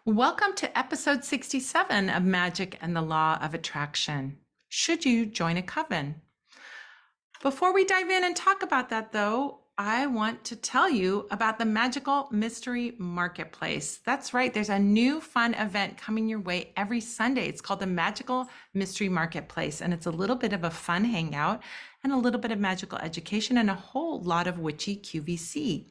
Welcome to episode 67 of Magic and the Law of Attraction. Should you join a coven? Before we dive in and talk about that, though, I want to tell you about the Magical Mystery Marketplace. That's right, there's a new fun event coming your way every Sunday. It's called the Magical Mystery Marketplace, and it's a little bit of a fun hangout and a little bit of magical education and a whole lot of witchy QVC.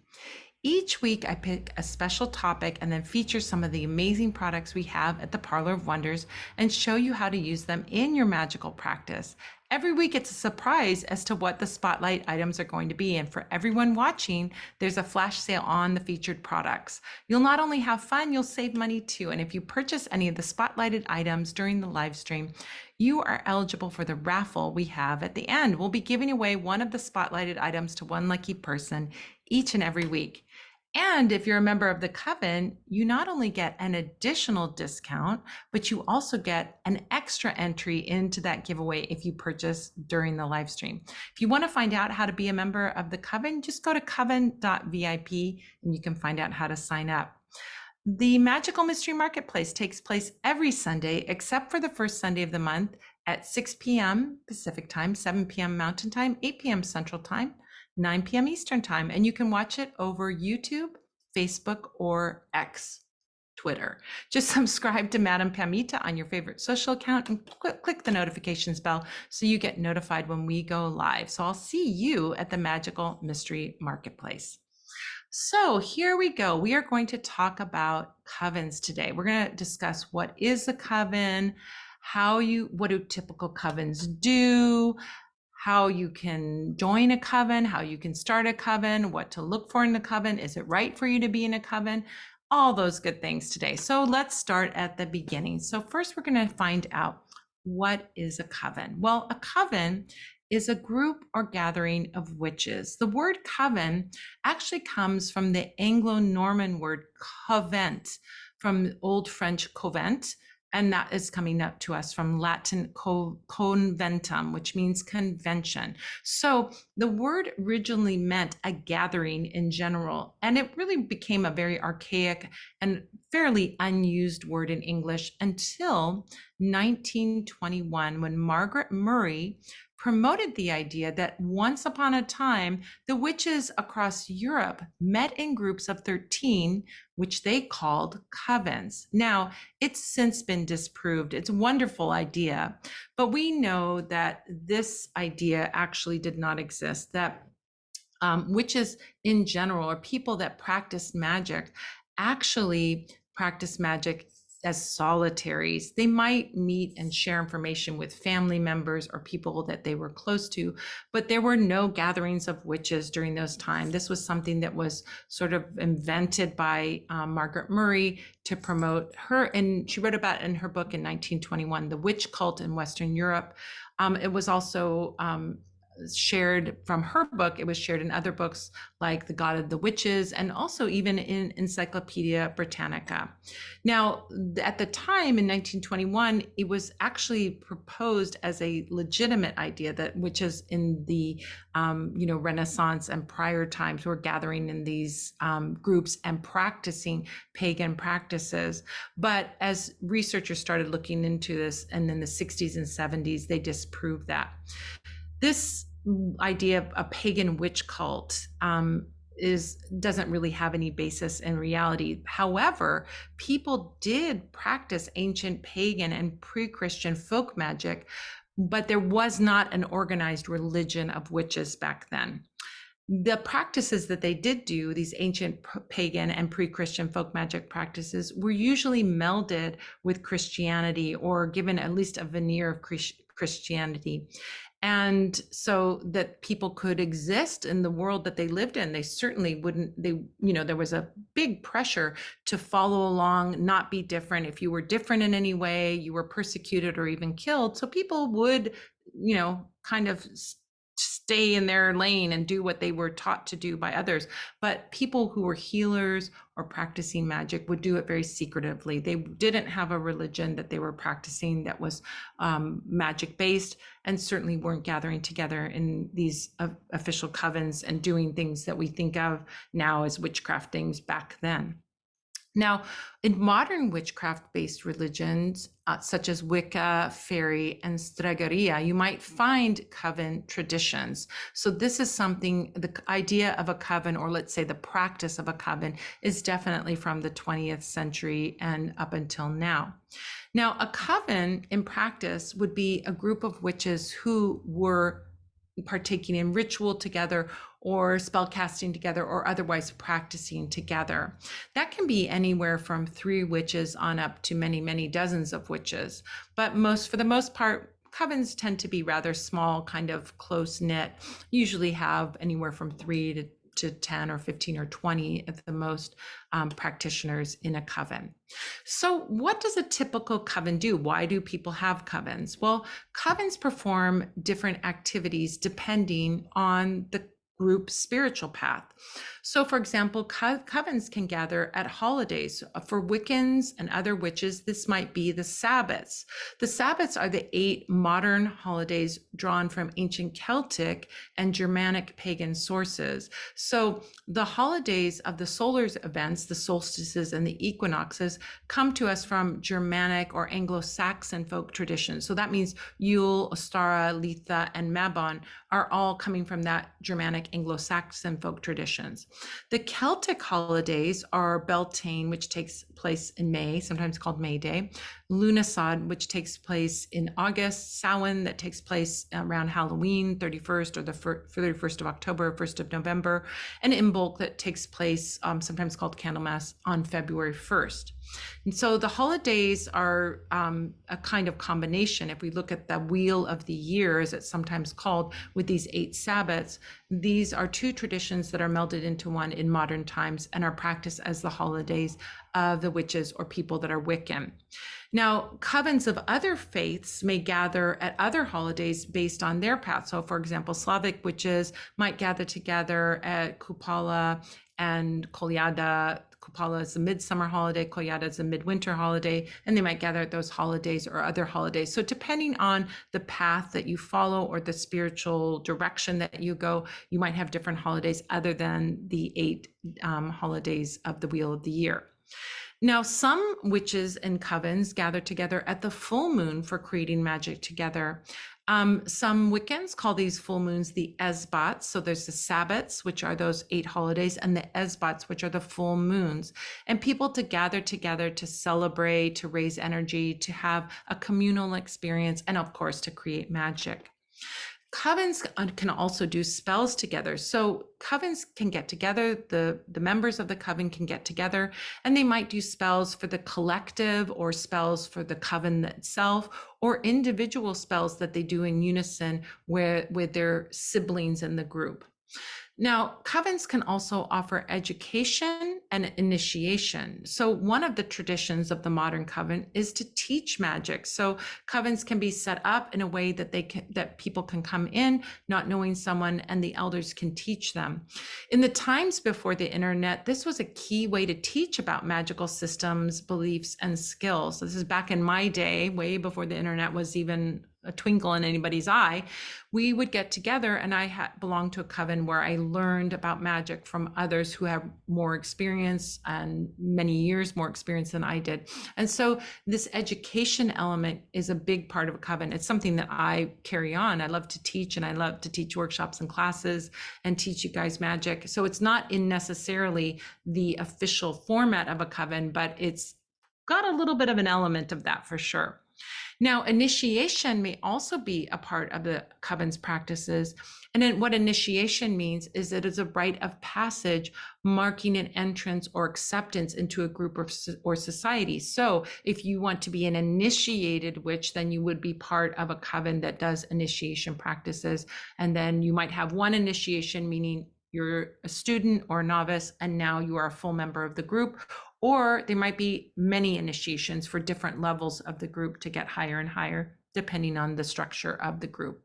Each week, I pick a special topic and then feature some of the amazing products we have at the Parlor of Wonders and show you how to use them in your magical practice. Every week, it's a surprise as to what the spotlight items are going to be. And for everyone watching, there's a flash sale on the featured products. You'll not only have fun, you'll save money too. And if you purchase any of the spotlighted items during the live stream, you are eligible for the raffle we have at the end. We'll be giving away one of the spotlighted items to one lucky person each and every week. And if you're a member of the Coven, you not only get an additional discount, but you also get an extra entry into that giveaway if you purchase during the live stream. If you want to find out how to be a member of the Coven, just go to coven.vip and you can find out how to sign up. The Magical Mystery Marketplace takes place every Sunday, except for the first Sunday of the month at 6 p.m. Pacific Time, 7 p.m. Mountain Time, 8 p.m. Central Time, 9 p.m. Eastern Time, and you can watch it over YouTube, Facebook, or X, Twitter. Just subscribe to Madam Pamita on your favorite social account and click the notifications bell so you get notified when we go live. So I'll see you at the Magical Mystery Marketplace. So here we go. We are going to talk about covens today. We're going to discuss what is a coven, what do typical covens do, how you can join a coven, how you can start a coven, what to look for in a coven, is it right for you to be in a coven, all those good things today. So let's start at the beginning. So first we're going to find out, what is a coven? Well, a coven is a group or gathering of witches. The word coven actually comes from the Anglo-Norman word covent, from Old French covent, and that is coming up to us from Latin conventum, which means convention. So the word originally meant a gathering in general, and it really became a very archaic and fairly unused word in English until 1921, when Margaret Murray promoted the idea that once upon a time, the witches across Europe met in groups of 13, which they called covens. Now, it's since been disproved. It's a wonderful idea, but we know that this idea actually did not exist, that witches in general, or people that practice magic, actually practice magic as solitaries. They might meet and share information with family members or people that they were close to, but there were no gatherings of witches during those times. This was something that was sort of invented by Margaret Murray to promote her, and she wrote about it in her book in 1921, The Witch Cult in Western Europe. It was also shared from her book. It was shared in other books like The God of the Witches, and also even in Encyclopedia Britannica. Now, at the time in 1921, it was actually proposed as a legitimate idea that witches in the Renaissance and prior times were gathering in these groups and practicing pagan practices. But as researchers started looking into this, and in the 60s and 70s, they disproved that. This idea of a pagan witch cult doesn't really have any basis in reality. However, people did practice ancient pagan and pre-Christian folk magic, but there was not an organized religion of witches back then. The practices that they did do, these ancient pagan and pre-Christian folk magic practices, were usually melded with Christianity, or given at least a veneer of Christianity. And so that people could exist in the world that they lived in. They certainly wouldn't, there was a big pressure to follow along, not be different. If you were different in any way, you were persecuted or even killed. So people would, kind of stay in their lane and do what they were taught to do by others. But people who were healers or practicing magic would do it very secretively. They didn't have a religion that they were practicing that was magic based, and certainly weren't gathering together in these official covens and doing things that we think of now as witchcraft things back then. Now, in modern witchcraft-based religions, such as Wicca, Fairy, and Stregoria, you might find coven traditions. So this is something, the idea of a coven, or let's say the practice of a coven, is definitely from the 20th century and up until now. Now, a coven in practice would be a group of witches who were partaking in ritual together or spell casting together or otherwise practicing together. That can be anywhere from 3 witches on up to many, many dozens of witches. But for the most part, covens tend to be rather small, kind of close knit, usually have anywhere from 3 to 10 or 15 or 20 at the most practitioners in a coven. So what does a typical coven do? Why do people have covens? Well, covens perform different activities depending on the group's spiritual path. So for example, covens can gather at holidays. For Wiccans and other witches, this might be the Sabbats. The Sabbats are the 8 modern holidays drawn from ancient Celtic and Germanic pagan sources. So the holidays of the solar events, the solstices and the equinoxes, come to us from Germanic or Anglo-Saxon folk traditions. So that means Yule, Ostara, Litha, and Mabon are all coming from that Germanic Anglo-Saxon folk traditions. The Celtic holidays are Beltane, which takes place in May, sometimes called May Day, Lughnasadh, which takes place in August, Samhain, that takes place around Halloween, 31st or the 31st of October, 1st of November, and Imbolc, that takes place sometimes called Candlemas on February 1st. And so the holidays are a kind of combination. If we look at the wheel of the year, as it's sometimes called, with these 8 Sabbats, these are 2 traditions that are melded into one in modern times and are practiced as the holidays of the witches or people that are Wiccan. Now, covens of other faiths may gather at other holidays based on their path. So for example, Slavic witches might gather together at Kupala and Kolyada. Kupala is the midsummer holiday, Kolyada is a midwinter holiday, and they might gather at those holidays or other holidays. So depending on the path that you follow or the spiritual direction that you go, you might have different holidays other than the 8 holidays of the wheel of the year. Now, some witches and covens gather together at the full moon for creating magic together. Some Wiccans call these full moons the Esbats. So there's the Sabbats, which are those 8 holidays, and the Esbats, which are the full moons. And people to gather together to celebrate, to raise energy, to have a communal experience, and of course, to create magic. Covens can also do spells together. So covens can get together, the members of the coven can get together, and they might do spells for the collective or spells for the coven itself, or individual spells that they do in unison with their siblings in the group. Now, covens can also offer education and initiation. So one of the traditions of the modern coven is to teach magic. So covens can be set up in a way that that people can come in not knowing someone, and the elders can teach them. In the times before the internet, this was a key way to teach about magical systems, beliefs, and skills. So this is back in my day, way before the internet was even a twinkle in anybody's eye. We would get together, and I belonged to a coven where I learned about magic from others who have more experience and many years more experience than I did. And so this education element is a big part of a coven. It's something that I carry on. I love to teach, and I love to teach workshops and classes and teach you guys magic. So it's not in necessarily the official format of a coven, but it's got a little bit of an element of that for sure. Now, initiation may also be a part of the coven's practices. And then what initiation means is that it's a rite of passage marking an entrance or acceptance into a group or society. So if you want to be an initiated witch, then you would be part of a coven that does initiation practices. And then you might have one initiation, meaning you're a student or novice, and now you are a full member of the group. Or there might be many initiations for different levels of the group to get higher and higher, depending on the structure of the group.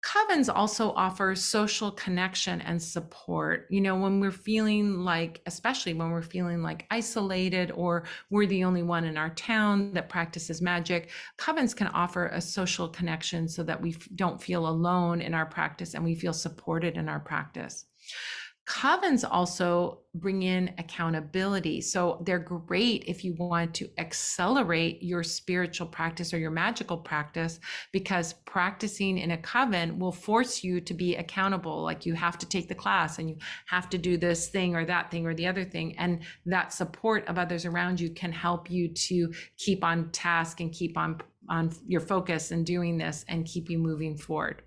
Covens also offer social connection and support. You know, when we're feeling like, especially when we're feeling like isolated, or we're the only one in our town that practices magic, covens can offer a social connection so that we don't feel alone in our practice and we feel supported in our practice. Covens also bring in accountability. So they're great if you want to accelerate your spiritual practice or your magical practice, because practicing in a coven will force you to be accountable. Like you have to take the class and you have to do this thing or that thing or the other thing. And that support of others around you can help you to keep on task and keep on your focus and doing this and keep you moving forward.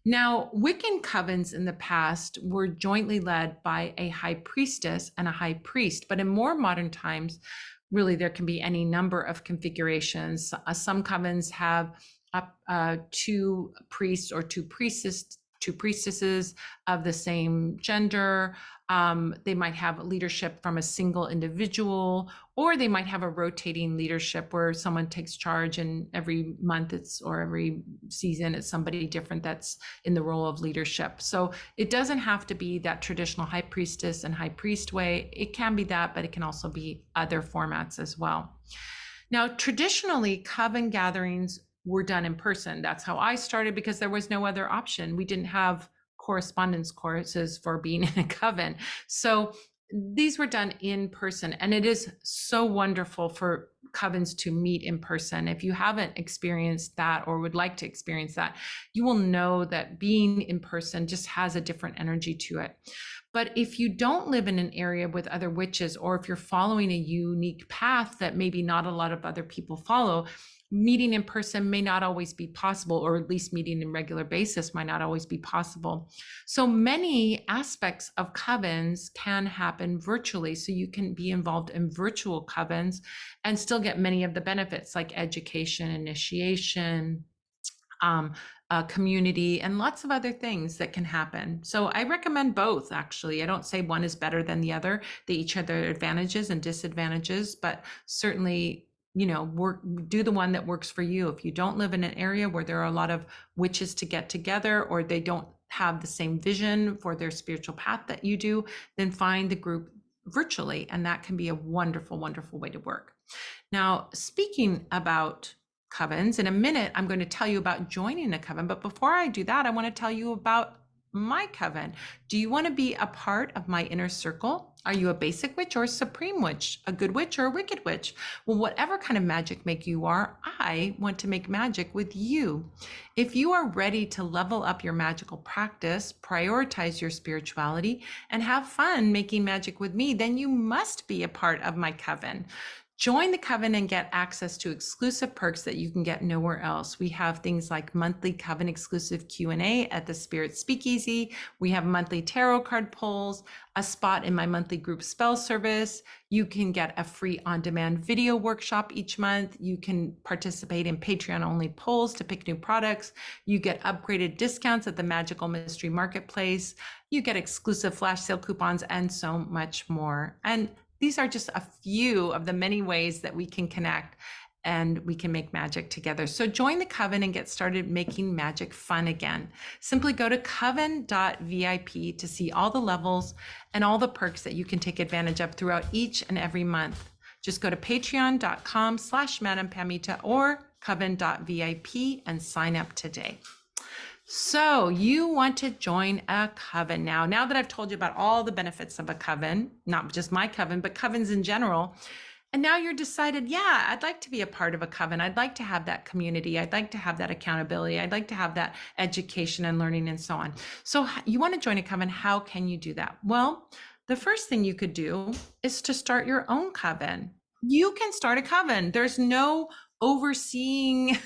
Now, Wiccan covens in the past were jointly led by a high priestess and a high priest, but in more modern times, really there can be any number of configurations. Some covens have two priests or two priestesses of the same gender. They might have leadership from a single individual, or they might have a rotating leadership where someone takes charge, and every month or every season it's somebody different that's in the role of leadership. So it doesn't have to be that traditional high priestess and high priest way. It can be that, but it can also be other formats as well. Now, traditionally, coven gatherings were done in person. That's how I started, because there was no other option. We didn't have correspondence courses for being in a coven. So these were done in person, and it is so wonderful for covens to meet in person. If you haven't experienced that or would like to experience that, you will know that being in person just has a different energy to it. But if you don't live in an area with other witches, or if you're following a unique path that maybe not a lot of other people follow, meeting in person may not always be possible, or at least meeting in regular basis might not always be possible. So many aspects of covens can happen virtually. So you can be involved in virtual covens and still get many of the benefits like education, initiation, community, and lots of other things that can happen. So I recommend both, actually. I don't say one is better than the other. They each have their advantages and disadvantages, but certainly, do the one that works for you. If you don't live in an area where there are a lot of witches to get together, or they don't have the same vision for their spiritual path that you do, then find the group virtually, and that can be a wonderful, wonderful way to work. Now, speaking about covens, in a minute, I'm going to tell you about joining a coven. But before I do that, I want to tell you about my coven. Do you want to be a part of my inner circle? Are you a basic witch or a supreme witch, a good witch or a wicked witch? Well, whatever kind of magic make you are, I want to make magic with you. If you are ready to level up your magical practice, prioritize your spirituality, and have fun making magic with me, then you must be a part of my coven. Join the coven and get access to exclusive perks that you can get nowhere else. We have things like monthly coven exclusive Q&A at the Spirit Speakeasy. We have monthly tarot card pulls, a spot in my monthly group spell service. You can get a free on-demand video workshop each month. You can participate in Patreon-only polls to pick new products. You get upgraded discounts at the Magical Mystery Marketplace. You get exclusive flash sale coupons and so much more. And these are just a few of the many ways that we can connect and we can make magic together. So join the coven and get started making magic fun again. Simply go to coven.vip to see all the levels and all the perks that you can take advantage of throughout each and every month. Just go to patreon.com/Madame Pamita or coven.vip and sign up today. So you want to join a coven now. Now that I've told you about all the benefits of a coven, not just my coven, but covens in general, and now you're decided, yeah, I'd like to be a part of a coven. I'd like to have that community. I'd like to have that accountability. I'd like to have that education and learning and so on. So you want to join a coven. How can you do that? Well, the first thing you could do is to start your own coven. You can start a coven. There's no overseeing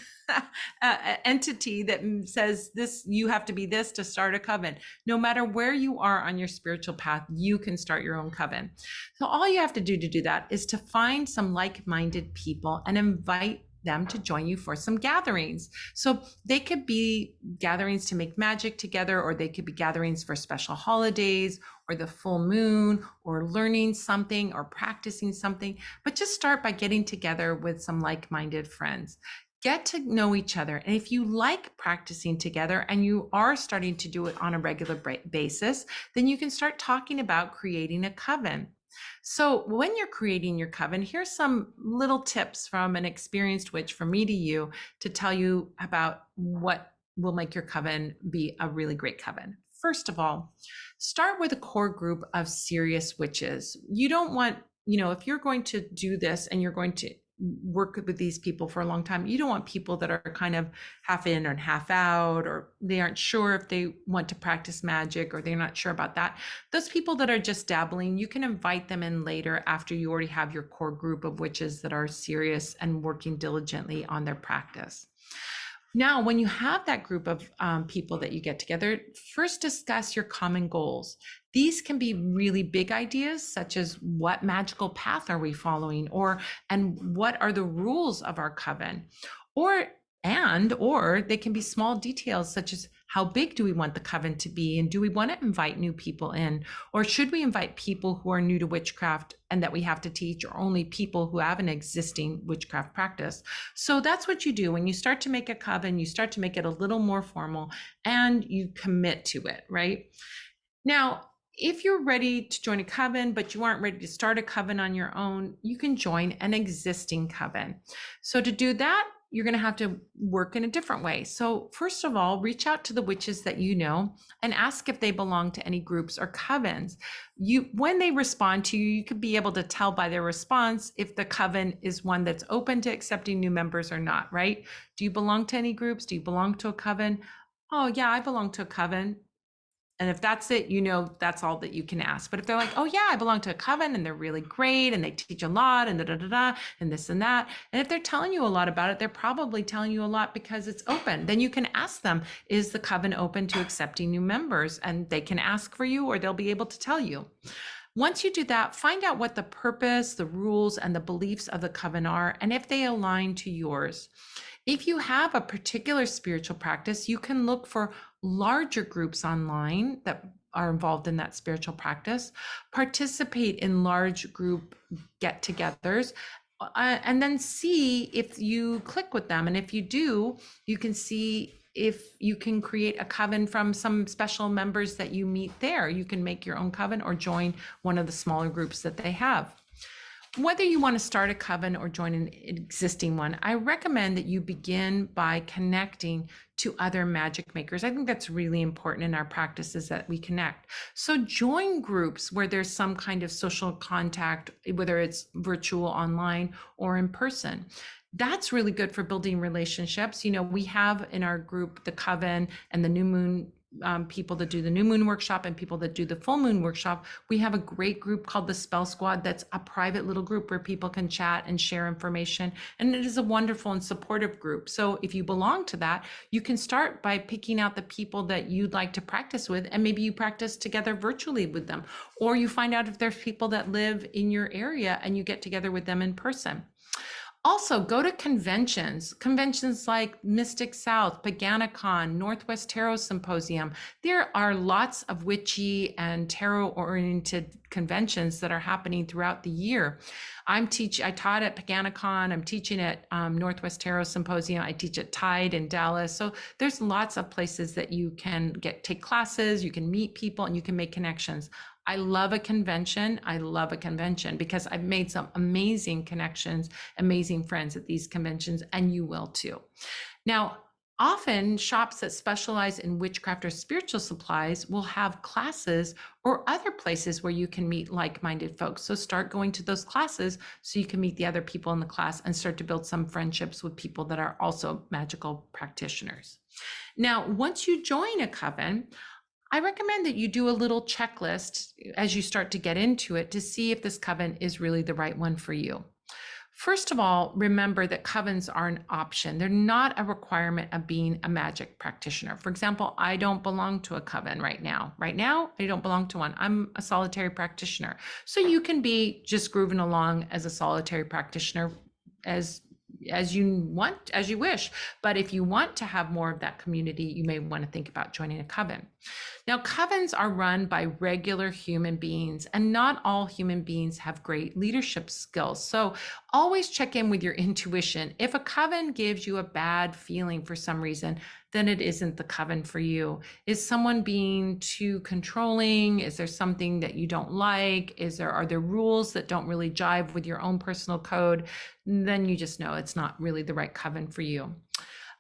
entity that says this, you have to be this to start a coven. No matter where you are on your spiritual path, you can start your own coven. So all you have to do that is to find some like-minded people and invite them to join you for some gatherings. So they could be gatherings to make magic together, or they could be gatherings for special holidays or the full moon, or learning something or practicing something. But just start by getting together with some like-minded friends. Get to know each other. And if you like practicing together and you are starting to do it on a regular basis, then you can start talking about creating a coven. So when you're creating your coven, here's some little tips from an experienced witch from me to you to tell you about what will make your coven be a really great coven. First of all, start with a core group of serious witches. You don't want, if you're going to do this and you're going to work with these people for a long time, you don't want people that are kind of half in and half out, or they aren't sure if they want to practice magic, or they're not sure about that. Those people that are just dabbling, you can invite them in later after you already have your core group of witches that are serious and working diligently on their practice. Now, when you have that group of people that you get together, first discuss your common goals. These can be really big ideas, such as what magical path are we following, and what are the rules of our coven, or they can be small details, such as how big do we want the coven to be, and do we want to invite new people in, or should we invite people who are new to witchcraft and that we have to teach, or only people who have an existing witchcraft practice. So that's what you do when you start to make a coven. You start to make it a little more formal and you commit to it, right? Now, if you're ready to join a coven, but you aren't ready to start a coven on your own, you can join an existing coven. So to do that, you're going to have to work in a different way. So first of all, reach out to the witches that you know and ask if they belong to any groups or covens. When they respond to you, you could be able to tell by their response if the coven is one that's open to accepting new members or not, right? Do you belong to any groups? Do you belong to a coven? Oh yeah, I belong to a coven. And if that's it, that's all that you can ask. But if they're like, oh yeah, I belong to a coven and they're really great and they teach a lot and and this and that. And if they're telling you a lot about it, they're probably telling you a lot because it's open. Then you can ask them, is the coven open to accepting new members? And they can ask for you, or they'll be able to tell you. Once you do that, find out what the purpose, the rules, and the beliefs of the coven are, and if they align to yours. If you have a particular spiritual practice, you can look for larger groups online that are involved in that spiritual practice, participate in large group get-togethers, and then see if you click with them. And if you do, you can see if you can create a coven from some special members that you meet there. You can make your own coven or join one of the smaller groups that they have. Whether you want to start a coven or join an existing one, I recommend that you begin by connecting to other magic makers. I think that's really important in our practices, that we connect. So join groups where there's some kind of social contact, whether it's virtual, online, or in person. That's really good for building relationships. We have in our group the Coven and the New Moon people that do the New Moon workshop and people that do the Full Moon workshop. We have a great group called the Spell Squad. That's a private little group where people can chat and share information. And it is a wonderful and supportive group. So if you belong to that, you can start by picking out the people that you'd like to practice with, and maybe you practice together virtually with them, or you find out if there's people that live in your area and you get together with them in person. Also, go to conventions like Mystic South, Paganicon, Northwest Tarot Symposium. There are lots of witchy and tarot-oriented conventions that are happening throughout the year. I taught at Paganicon, I'm teaching at Northwest Tarot Symposium, I teach at Tide in Dallas. So there's lots of places that you can take classes, you can meet people, and you can make connections. I love a convention. Because I've made some amazing connections, amazing friends at these conventions, and you will too. Now, often shops that specialize in witchcraft or spiritual supplies will have classes or other places where you can meet like-minded folks. So start going to those classes so you can meet the other people in the class and start to build some friendships with people that are also magical practitioners. Now, once you join a coven, I recommend that you do a little checklist as you start to get into it to see if this coven is really the right one for you. First of all, remember that covens are an option. They're not a requirement of being a magic practitioner. For example, I don't belong to a coven right now. I don't belong to one. I'm a solitary practitioner. So you can be just grooving along as a solitary practitioner as you wish. But if you want to have more of that community, you may want to think about joining a coven. Now, covens are run by regular human beings, and not all human beings have great leadership skills. So always check in with your intuition. If a coven gives you a bad feeling for some reason, then it isn't the coven for you. Is someone being too controlling? Is there something that you don't like? Are there rules that don't really jive with your own personal code? Then you just know it's not really the right coven for you.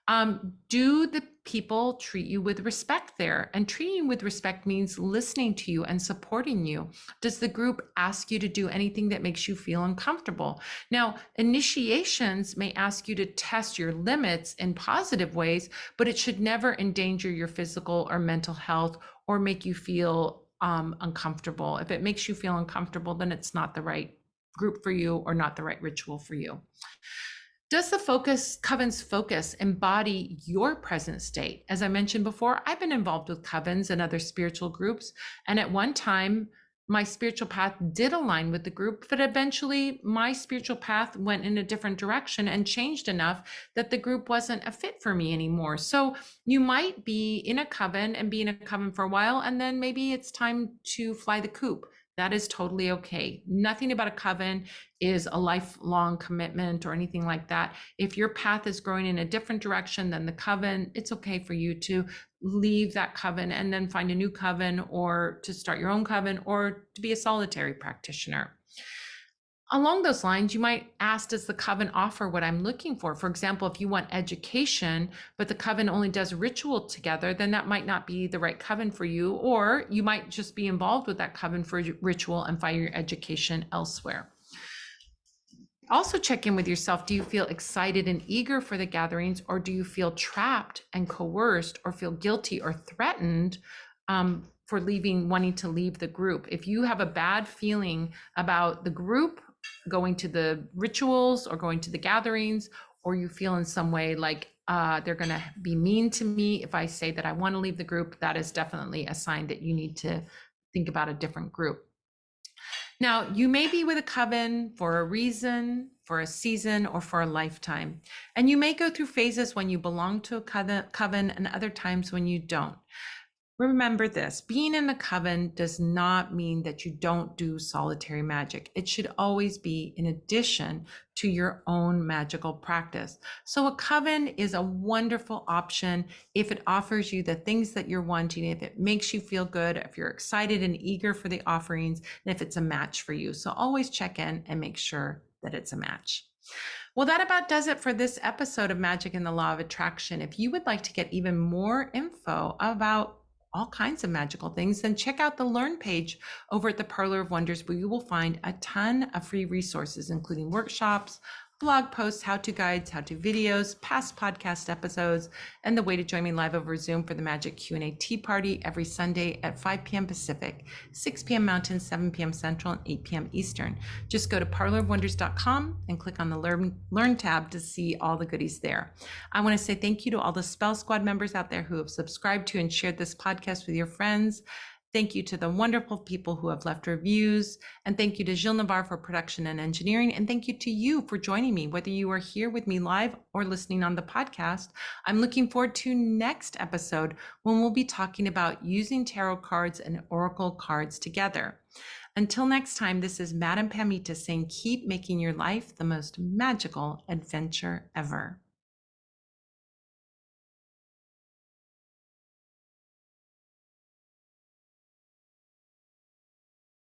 Do the people treat you with respect there? And treating you with respect means listening to you and supporting you. Does the group ask you to do anything that makes you feel uncomfortable? Now, initiations may ask you to test your limits in positive ways, but it should never endanger your physical or mental health or make you feel uncomfortable. If it makes you feel uncomfortable, then it's not the right group for you or not the right ritual for you. Does the Coven's focus embody your present state? As I mentioned before, I've been involved with Covens and other spiritual groups. And at one time, my spiritual path did align with the group, but eventually my spiritual path went in a different direction and changed enough that the group wasn't a fit for me anymore. So you might be in a coven and be in a coven for a while, and then maybe it's time to fly the coop. That is totally okay. Nothing about a coven is a lifelong commitment or anything like that. If your path is growing in a different direction than the coven, it's okay for you to leave that coven and then find a new coven, or to start your own coven, or to be a solitary practitioner. Along those lines, you might ask, does the coven offer what I'm looking for? For example, if you want education, but the coven only does ritual together, then that might not be the right coven for you. Or you might just be involved with that coven for ritual and find your education elsewhere. Also check in with yourself. Do you feel excited and eager for the gatherings, or do you feel trapped and coerced, or feel guilty or threatened for wanting to leave the group? If you have a bad feeling about the group, going to the rituals or going to the gatherings, or you feel in some way like they're going to be mean to me if I say that I want to leave the group, that is definitely a sign that you need to think about a different group. Now, you may be with a coven for a reason, for a season, or for a lifetime. And you may go through phases when you belong to a coven and other times when you don't. Remember this, being in a coven does not mean that you don't do solitary magic. It should always be in addition to your own magical practice. So a coven is a wonderful option if it offers you the things that you're wanting, if it makes you feel good, if you're excited and eager for the offerings, and if it's a match for you. So always check in and make sure that it's a match. Well, that about does it for this episode of Magic and the Law of Attraction. If you would like to get even more info about all kinds of magical things, then check out the Learn page over at the Parlor of Wonders, where you will find a ton of free resources, including workshops, blog posts, how-to guides, how-to videos, past podcast episodes, and the way to join me live over Zoom for the Magic Q&A Tea Party every Sunday at 5 p.m. Pacific, 6 p.m. Mountain, 7 p.m. Central, and 8 p.m. Eastern. Just go to parlorofwonders.com and click on the Learn tab to see all the goodies there. I want to say thank you to all the Spell Squad members out there who have subscribed to and shared this podcast with your friends. Thank you to the wonderful people who have left reviews. And thank you to Gilles Navarre for production and engineering. And thank you to you for joining me, whether you are here with me live or listening on the podcast. I'm looking forward to next episode when we'll be talking about using tarot cards and oracle cards together. Until next time, this is Madame Pamita saying, keep making your life the most magical adventure ever.